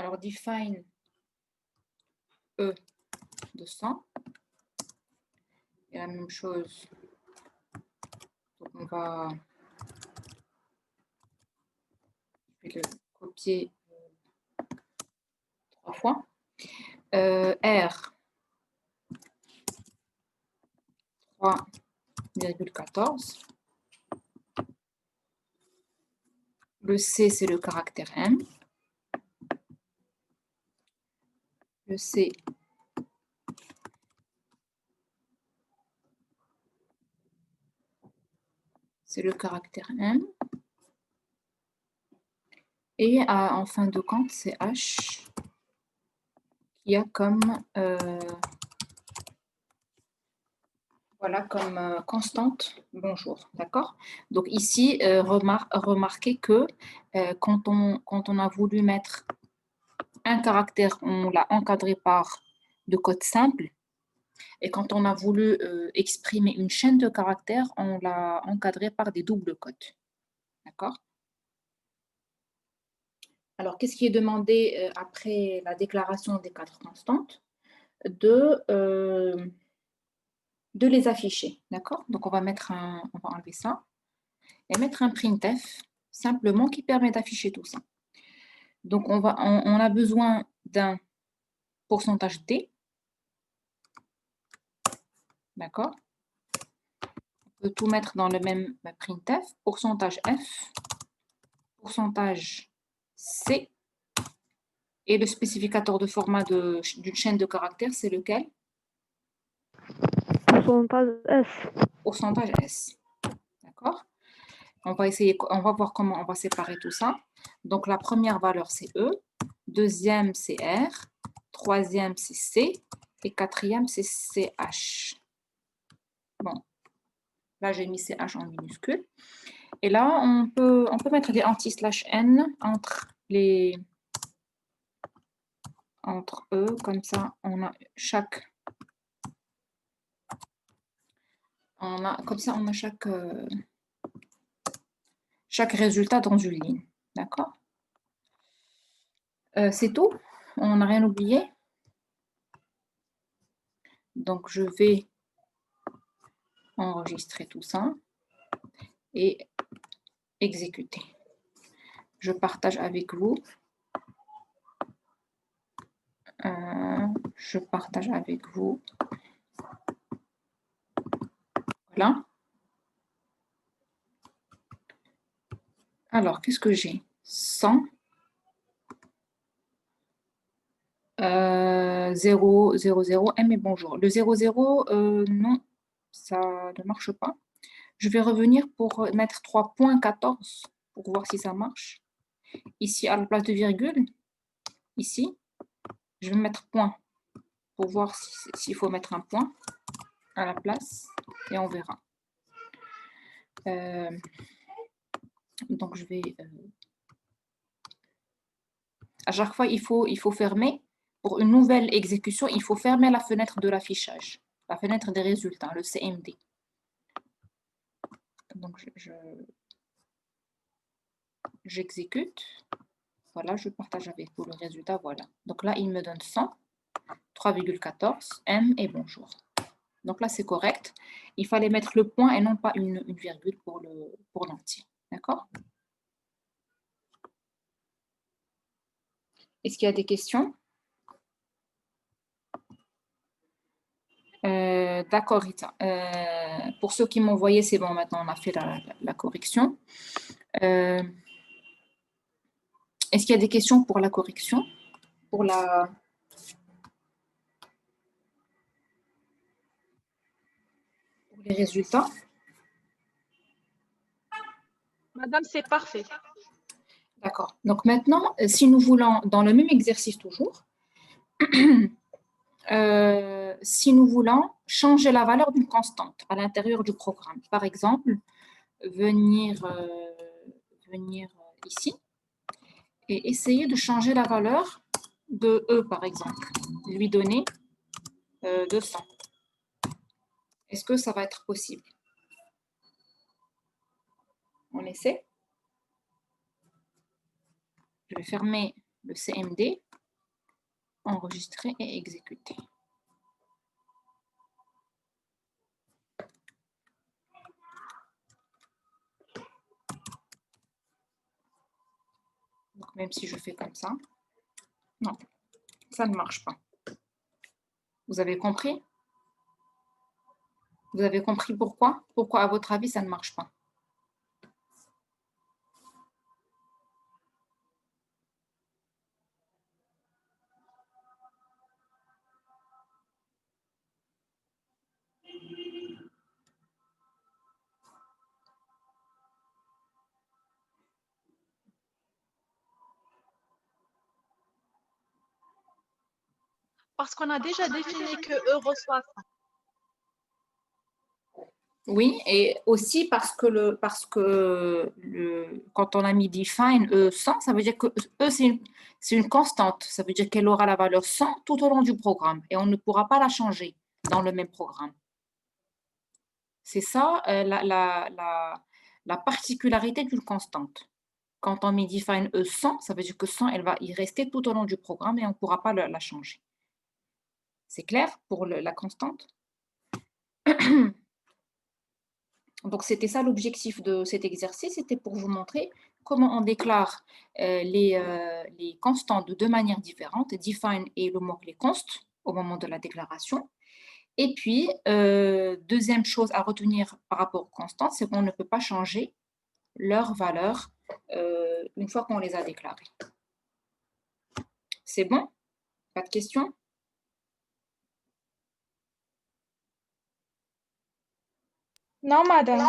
Alors, define E de 100. Et la même chose. Donc, on va le copier 3 fois. R 3,14. Le C, c'est le caractère M. Le C, c'est le caractère M. Et en fin de compte, c'est H qui a comme, voilà, comme constante bonjour. D'accord? Donc ici, remarquez que quand on a voulu mettre un caractère, on l'a encadré par de code simple. Et quand on a voulu exprimer une chaîne de caractères, on l'a encadré par des doubles codes. D'accord? Alors, qu'est-ce qui est demandé après la déclaration des 4 constantes? De les afficher. D'accord? Donc, on va enlever ça et mettre un printf simplement qui permet d'afficher tout ça. Donc, on a besoin d'un pourcentage D. D'accord? On peut tout mettre dans le même printf. Pourcentage F, pourcentage C. Et le spécificateur de format d'une chaîne de caractères, c'est lequel? Pourcentage S. Pourcentage S. D'accord? On va voir comment on va séparer tout ça. Donc, la première valeur, c'est E. Deuxième, c'est R. Troisième, c'est C. Et quatrième, c'est CH. Bon, là, j'ai mis CH en minuscule. Et là, on peut mettre des anti-/n entre eux. Comme ça, on a chaque résultat dans une ligne. D'accord? C'est tout. On n'a rien oublié. Donc, je vais enregistrer tout ça et exécuter. Je partage avec vous. Je partage avec vous. Voilà. Alors, qu'est-ce que j'ai? 100. 0, 0, 0. M et bonjour. Le 0, 0, non, ça ne marche pas. Je vais revenir pour mettre 3.14 pour voir si ça marche. Ici, à la place de virgule, ici, je vais mettre point pour voir s'il faut mettre un point à la place et on verra. Donc, je vais... à chaque fois, il faut fermer. Pour une nouvelle exécution, il faut fermer la fenêtre de l'affichage, la fenêtre des résultats, le CMD. Donc, j'exécute. Voilà, je partage avec vous le résultat. Voilà. Donc là, il me donne 100, 3,14, M et bonjour. Donc là, c'est correct. Il fallait mettre le point et non pas une virgule pour l'entier. D'accord? Est-ce qu'il y a des questions? D'accord, Rita. Pour ceux qui m'ont envoyé, c'est bon, maintenant on a fait la correction. Est-ce qu'il y a des questions pour la correction? Pour les résultats? Madame, c'est parfait. D'accord. Donc maintenant, si nous voulons, dans le même exercice toujours, si nous voulons changer la valeur d'une constante à l'intérieur du programme, par exemple, venir ici et essayer de changer la valeur de E, par exemple, lui donner 200. Est-ce que ça va être possible? On essaie. Je vais fermer le CMD. enregistrer et exécuter. Donc, même si je fais comme ça, non, ça ne marche pas. Vous avez compris? Vous avez compris pourquoi? Pourquoi, à votre avis, ça ne marche pas? Parce qu'on a déjà défini que E reçoit 100. Oui, et aussi parce que, quand on a mis define E 100, ça veut dire que E, c'est une constante. Ça veut dire qu'elle aura la valeur 100 tout au long du programme et on ne pourra pas la changer dans le même programme. C'est ça la particularité d'une constante. Quand on met define E 100, ça veut dire que 100, elle va y rester tout au long du programme et on ne pourra pas la changer. C'est clair pour la constante? Donc, c'était ça l'objectif de cet exercice, c'était pour vous montrer comment on déclare les constantes de deux manières différentes, define et le mot-clé const au moment de la déclaration. Et puis, deuxième chose à retenir par rapport aux constantes, c'est qu'on ne peut pas changer leur valeur une fois qu'on les a déclarées. C'est bon? Pas de questions? Non, madame.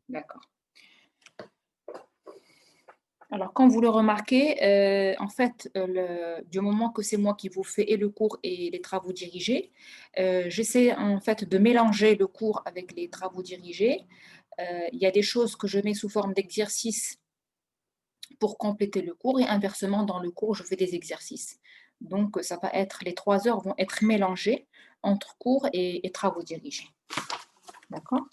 D'accord. Alors, comme vous le remarquez, en fait, du moment que c'est moi qui vous fais et le cours et les travaux dirigés, j'essaie en fait de mélanger le cours avec les travaux dirigés. Il y a des choses que je mets sous forme d'exercices pour compléter le cours et inversement, dans le cours, je fais des exercices. Donc, ça va être, les 3 heures vont être mélangées entre cours et travaux dirigés. D'accord?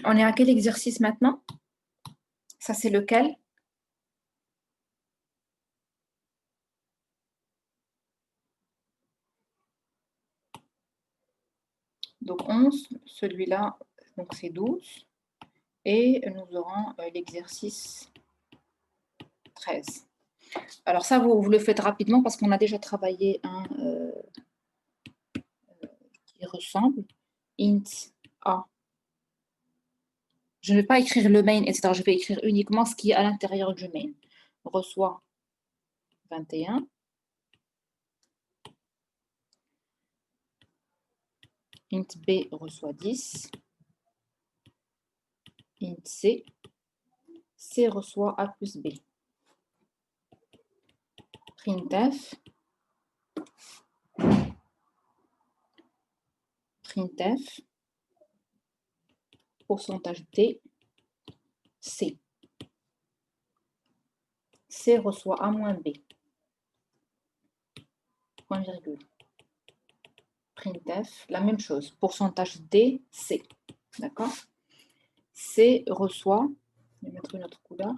On est à quel exercice maintenant? Ça, c'est lequel? Donc 11, celui-là, donc c'est 12. Et nous aurons l'exercice 13. Alors ça, vous le faites rapidement parce qu'on a déjà travaillé un qui ressemble. Int A. Je ne vais pas écrire le main, etc. Je vais écrire uniquement ce qui est à l'intérieur du main. Reçoit 21. Int B reçoit 10. Int C. C reçoit A plus B. Printf. Printf. Pourcentage D. C. C reçoit A moins B. Point virgule. Printf, la même chose. Pourcentage D, C. D'accord? C reçoit, je vais mettre une autre couleur.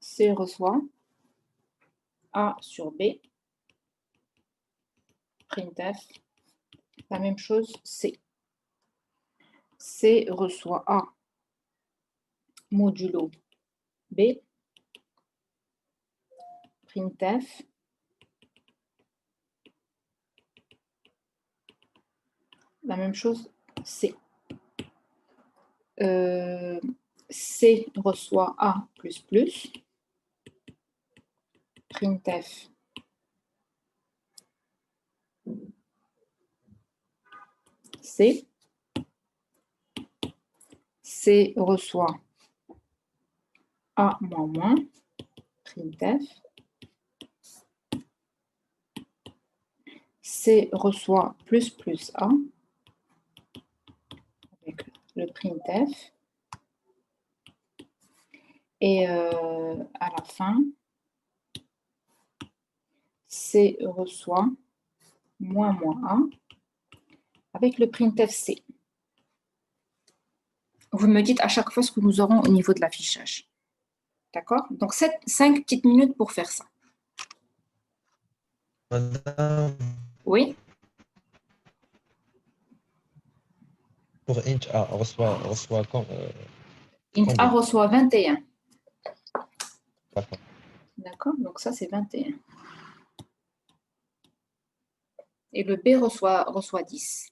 C reçoit A sur B. Printf, la même chose, C. C reçoit A modulo B. Printf, la même chose, C. C reçoit A++, printf C. C reçoit A moins, printf. C reçoit ++A avec le printf. Et à la fin, C reçoit -A avec le printf C. Vous me dites à chaque fois ce que nous aurons au niveau de l'affichage. D'accord? Donc, 5 petites minutes pour faire ça. Madame, Oui? pour int A, reçoit comme, Int A combien? reçoit 21. D'accord. D'accord? Donc, ça, c'est 21. Et le B reçoit 10.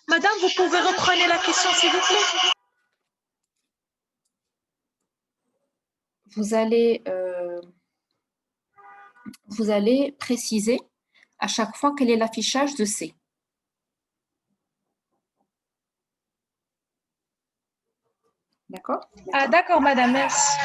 Madame, vous pouvez reprendre la question, s'il vous plaît? Vous allez préciser à chaque fois quel est l'affichage de C. D'accord? Ah, d'accord, madame, merci.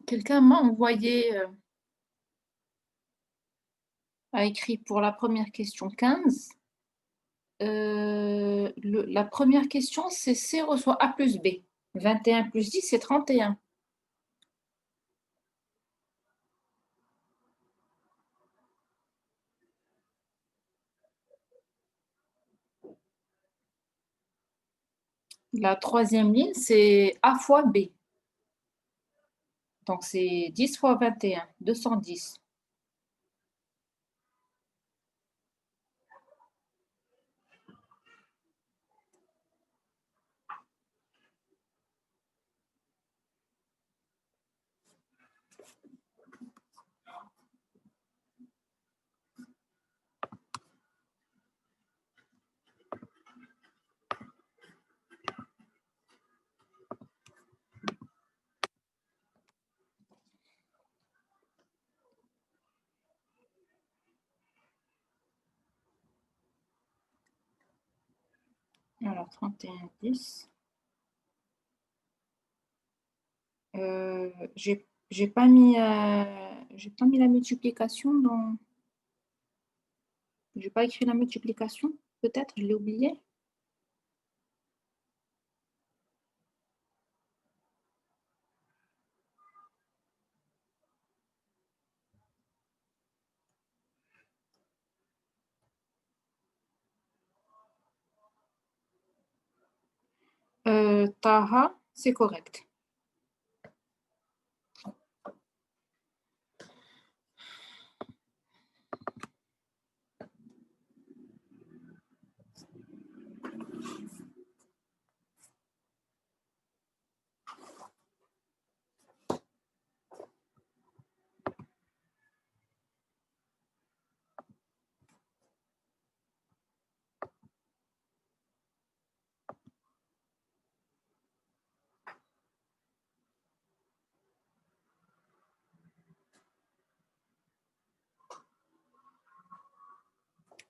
Quelqu'un m'a envoyé, a écrit pour la première question 15. La première question, c'est C reçoit A plus B. 21 plus 10, c'est 31. La troisième ligne, c'est A fois B. Donc, c'est 10 fois 21, 210. Alors, 31, 10. J'ai pas mis la multiplication dans. J'ai pas écrit la multiplication, peut-être, je l'ai oublié. Taha, c'est correct.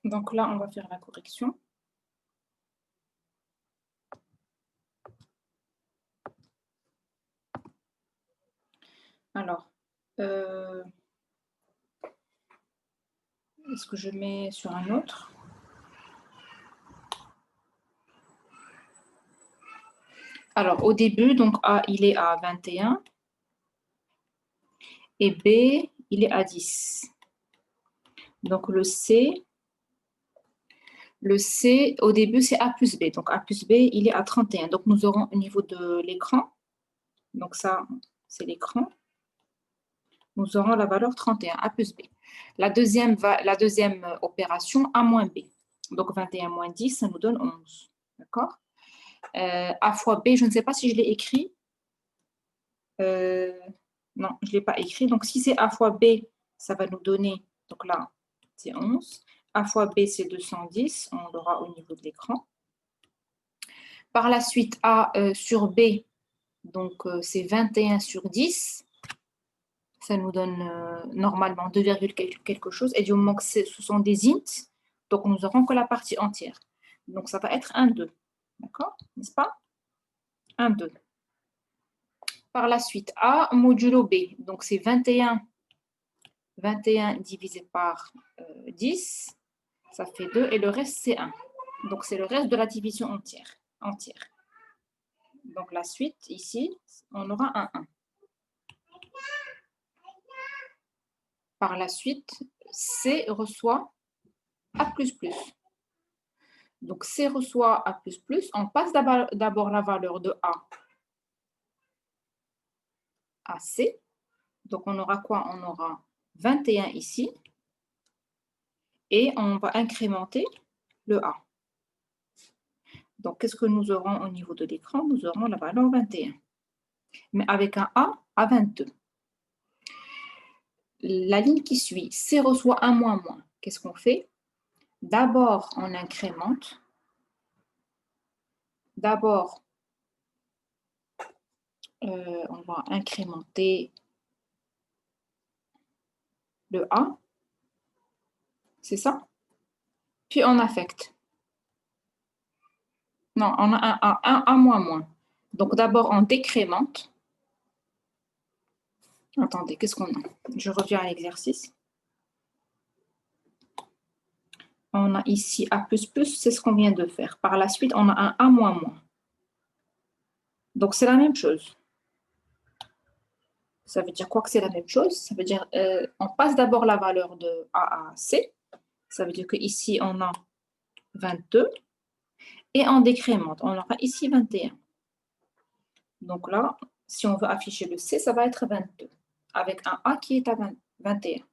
Donc là, on va faire la correction. Alors, est-ce que je mets sur un autre? Alors, au début, donc A, il est à 21 et B, il est à 10. Donc, le C, au début, c'est A plus B. Donc, A plus B, il est à 31. Donc, nous aurons au niveau de l'écran, donc ça, c'est l'écran, nous aurons la valeur 31, A plus B. La deuxième opération, A moins B. Donc, 21 moins 10, ça nous donne 11. D'accord? A fois B, je ne sais pas si je l'ai écrit. Non, je ne l'ai pas écrit. Donc, si c'est A fois B, ça va nous donner, donc là, c'est 11. A fois B, c'est 210. On l'aura au niveau de l'écran. Par la suite, A sur B, donc c'est 21 sur 10. Ça nous donne normalement 2, quelque chose. Et du moment que ce sont des ints, donc nous n'aurons que la partie entière. Donc, ça va être 1, 2. D'accord? N'est-ce pas? 1, 2. Par la suite, A modulo B. Donc, c'est 21 divisé par 10, ça fait 2, et le reste, c'est 1. Donc, c'est le reste de la division entière. Donc, la suite, ici, on aura un 1. Par la suite, C reçoit A++. Donc, C reçoit A++. On passe d'abord la valeur de A à C. Donc, on aura quoi? On aura 21 ici. Et on va incrémenter le A. Donc, qu'est-ce que nous aurons au niveau de l'écran? Nous aurons la valeur 21. Mais avec un A à 22. La ligne qui suit, C reçoit un moins moins. Qu'est-ce qu'on fait? D'abord, on incrémente. D'abord, on va incrémenter le A. C'est ça? Puis on affecte. Non, on a un A moins moins. Donc d'abord, on décrémente. Attendez, qu'est-ce qu'on a? Je reviens à l'exercice. On a ici A++, c'est ce qu'on vient de faire. Par la suite, on a un A moins moins. Donc c'est la même chose. Ça veut dire quoi que c'est la même chose? Ça veut dire on passe d'abord la valeur de A à C. Ça veut dire qu'ici, on a 22. Et on décrémente. On aura ici 21. Donc là, si on veut afficher le C, ça va être 22. Avec un A qui est à 21.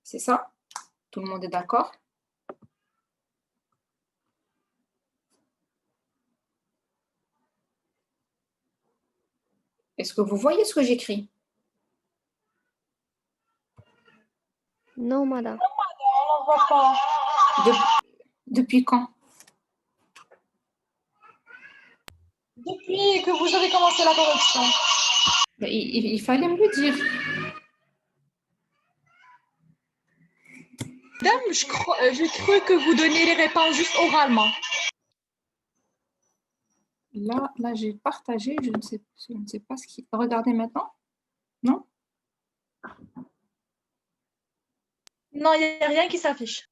C'est ça? Tout le monde est d'accord? Est-ce que vous voyez ce que j'écris? Non, madame. On ne voit pas. Depuis quand? Depuis que vous avez commencé la correction. Il fallait me le dire. Madame, je cru que vous donniez les réponses juste oralement. Là j'ai partagé. Je ne sais pas ce qui... Regardez maintenant. Non? Non, il n'y a rien qui s'affiche.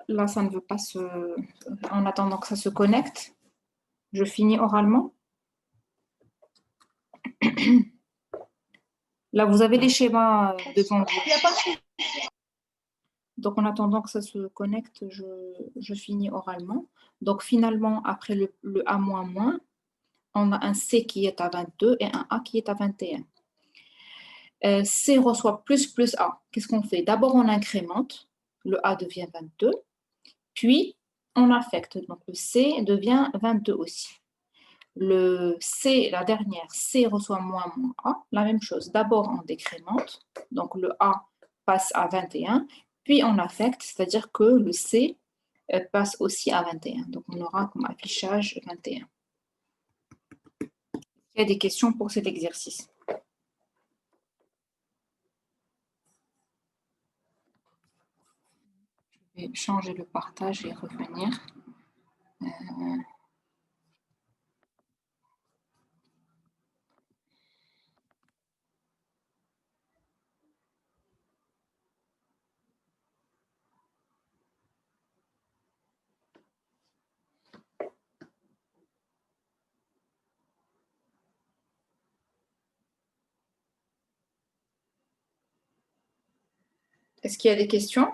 Là, ça ne veut pas se... En attendant que ça se connecte, je finis oralement. Là, vous avez les schémas devant vous. Il n'y a pas de souci. Donc, en attendant que ça se connecte, je finis oralement. Donc, finalement, après le A moins, on a un C qui est à 22 et un A qui est à 21. C reçoit plus A. Qu'est-ce qu'on fait? D'abord, on incrémente. Le A devient 22. Puis, on affecte. Donc, le C devient 22 aussi. Le C, la dernière, C reçoit moins A. La même chose. D'abord, on décrémente. Donc, le A passe à 21. Puis, on affecte, c'est-à-dire que le C passe aussi à 21. Donc, on aura comme affichage 21. Il y a des questions pour cet exercice? Je vais changer le partage et revenir. Est-ce qu'il y a des questions?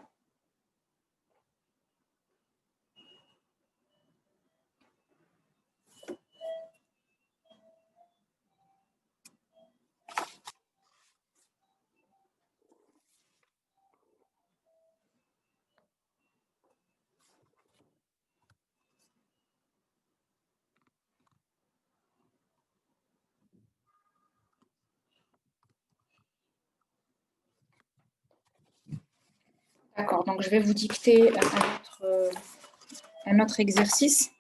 D'accord, donc je vais vous dicter un autre exercice.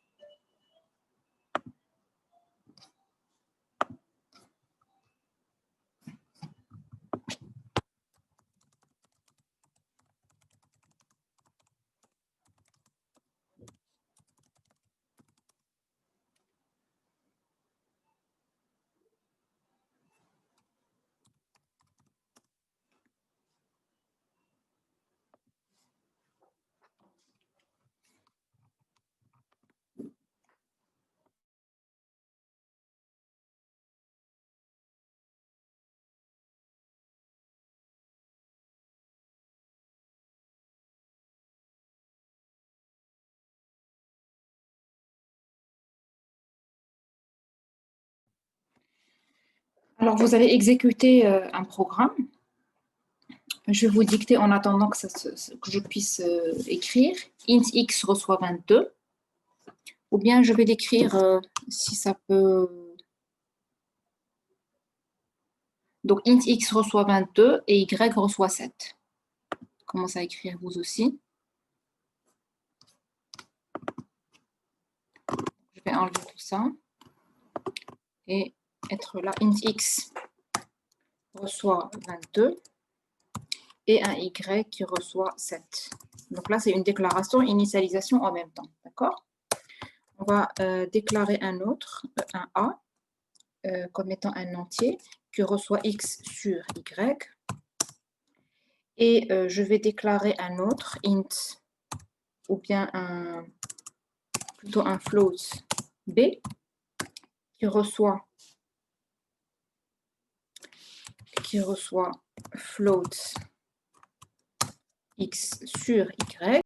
Alors, vous allez exécuter un programme. Je vais vous dicter en attendant que je puisse écrire. Int x reçoit 22. Ou bien je vais l'écrire si ça peut... Donc, int x reçoit 22 et y reçoit 7. Commencez à écrire vous aussi. Je vais enlever tout ça. Et être là. Int x reçoit 22. Et un y qui reçoit 7. Donc là, c'est une déclaration, initialisation en même temps. D'accord? On va déclarer un autre, un A, comme étant un entier, qui reçoit x sur y. Et je vais déclarer un autre, int, ou bien plutôt un float b, qui reçoit float x sur y.